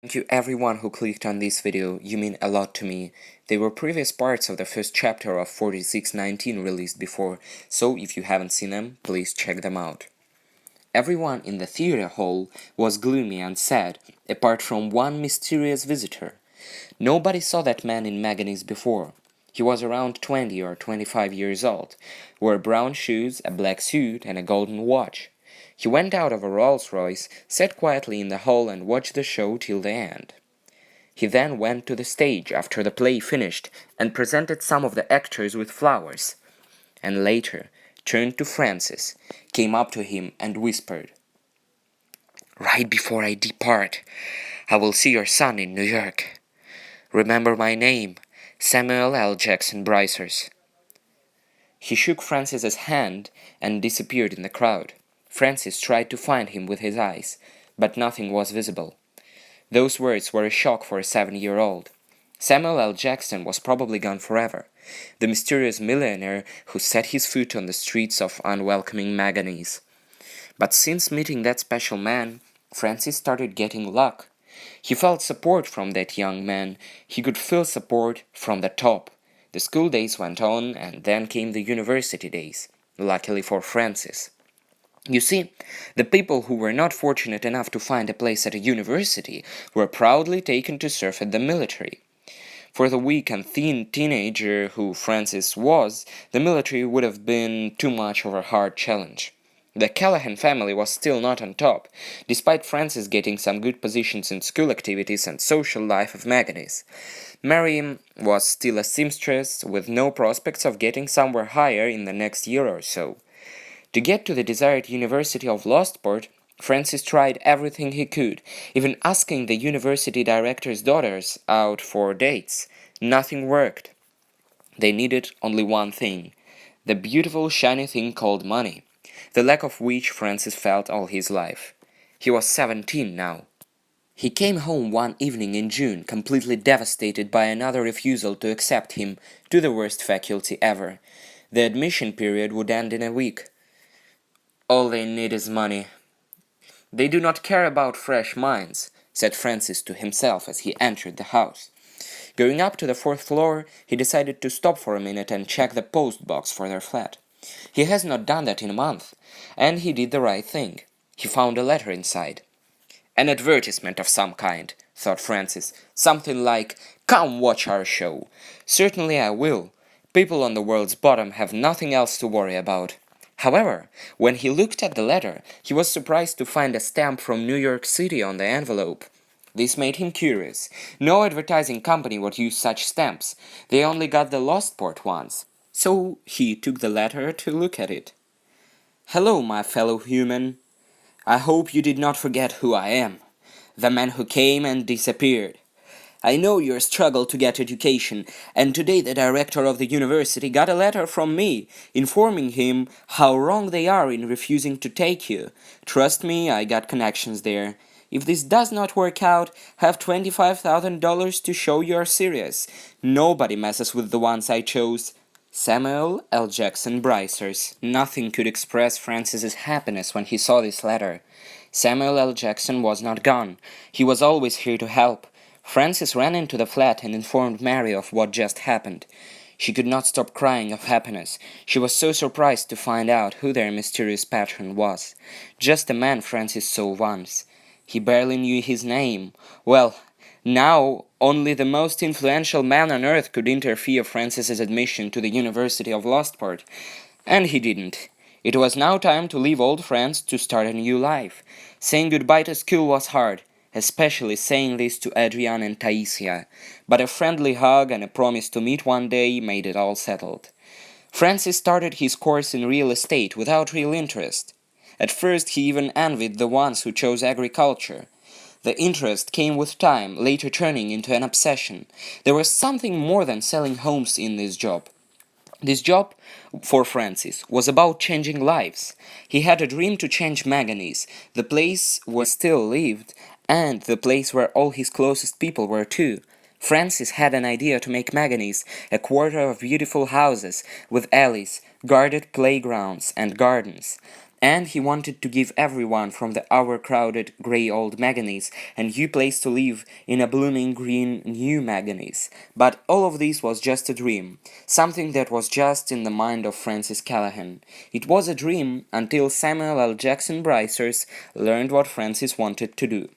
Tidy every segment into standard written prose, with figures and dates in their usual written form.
Thank you everyone who clicked on this video, you mean a lot to me. They were previous parts of the first chapter of 4619 released before, so if you haven't seen them, please check them out. Everyone in the theater hall was gloomy and sad, apart from one mysterious visitor. Nobody saw that man in manganese before. He was around 20 or 25 years old, wore brown shoes, a black suit, and a golden watch. He went out of a Rolls-Royce, sat quietly in the hall and watched the show till the end. He then went to the stage after the play finished and presented some of the actors with flowers, and later turned to Francis, came up to him and whispered, "Right before I depart, I will see your son in New York. Remember my name, Samuel L. Jackson Brycers." He shook Francis's hand and disappeared in the crowd. Francis tried to find him with his eyes, but nothing was visible. Those words were a shock for a 7-year-old. Samuel L. Jackson was probably gone forever, the mysterious millionaire who set his foot on the streets of unwelcoming manganese. But since meeting that special man, Francis started getting luck. He felt support from that young man. He could feel support from the top. The school days went on, and then came the university days, luckily for Francis. You see, the people who were not fortunate enough to find a place at a university were proudly taken to serve at the military. For the weak and thin teenager who Francis was, the military would have been too much of a hard challenge. The Callahan family was still not on top, despite Francis getting some good positions in school activities and social life of manganese. Mary was still a seamstress with no prospects of getting somewhere higher in the next year or so. To get to the desired University of Lostport, Francis tried everything he could, even asking the university director's daughters out for dates. Nothing worked. They needed only one thing, the beautiful shiny thing called money, the lack of which Francis felt all his life. He was 17 now. He came home one evening in June, completely devastated by another refusal to accept him to the worst faculty ever. The admission period would end in a week. "All they need is money. They do not care about fresh minds," said Francis to himself as he entered the house. Going up to the 4th floor, he decided to stop for a minute and check the post box for their flat. He has not done that in a month, and he did the right thing. He found a letter inside. An advertisement of some kind, thought Francis. Something like, "Come watch our show." Certainly I will. People on the world's bottom have nothing else to worry about. However, when he looked at the letter, he was surprised to find a stamp from New York City on the envelope. This made him curious. No advertising company would use such stamps. They only got the Lostport ones. So he took the letter to look at it. "Hello, my fellow human. I hope you did not forget who I am. The man who came and disappeared. I know your struggle to get education, and today the director of the university got a letter from me, informing him how wrong they are in refusing to take you. Trust me, I got connections there. If this does not work out, have $25,000 to show you are serious. Nobody messes with the ones I chose." Samuel L. Jackson Brycers. Nothing could express Francis's happiness when he saw this letter. Samuel L. Jackson was not gone. He was always here to help. Francis ran into the flat and informed Mary of what just happened. She could not stop crying of happiness. She was so surprised to find out who their mysterious patron was. Just a man Francis saw once. He barely knew his name. Well, now only the most influential man on earth could interfere Francis's admission to the University of Lostport. And he didn't. It was now time to leave old friends to start a new life. Saying goodbye to school was hard, especially saying this to Adrian and Taisia, but a friendly hug and a promise to meet one day made it all settled. Francis started his course in real estate without real interest. At first he even envied the ones who chose agriculture. The interest came with time, later turning into an obsession. There was something more than selling homes in this job. This job, for Francis, was about changing lives. He had a dream to change manganese, the place where he still lived, and the place where all his closest people were too. Francis had an idea to make manganese a quarter of beautiful houses, with alleys, guarded playgrounds, and gardens. And he wanted to give everyone from the overcrowded grey old Manganese a new place to live in a blooming green new Manganese. But all of this was just a dream, something that was just in the mind of Francis Callahan. It was a dream until Samuel L. Jackson Brycers learned what Francis wanted to do.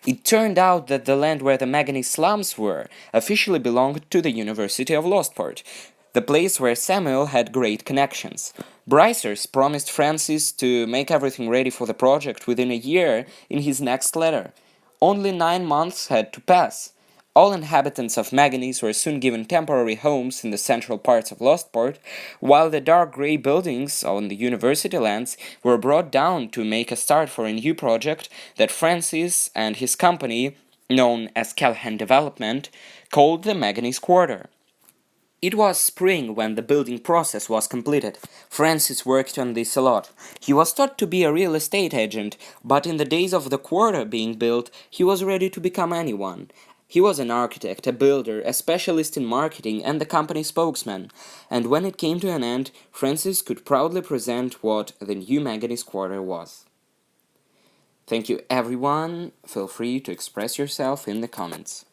It turned out that the land where the manganese slums were officially belonged to the University of Lostport, the place where Samuel had great connections. Brycers promised Francis to make everything ready for the project within a year in his next letter. Only 9 months had to pass. All inhabitants of Manganese were soon given temporary homes in the central parts of Lostport, while the dark grey buildings on the university lands were brought down to make a start for a new project that Francis and his company, known as Callahan Development, called the Manganese Quarter. It was spring when the building process was completed. Francis worked on this a lot. He was taught to be a real estate agent, but in the days of the quarter being built, he was ready to become anyone. He was an architect, a builder, a specialist in marketing, and the company spokesman. And when it came to an end, Francis could proudly present what the new Manganese Quarter was. Thank you, everyone. Feel free to express yourself in the comments.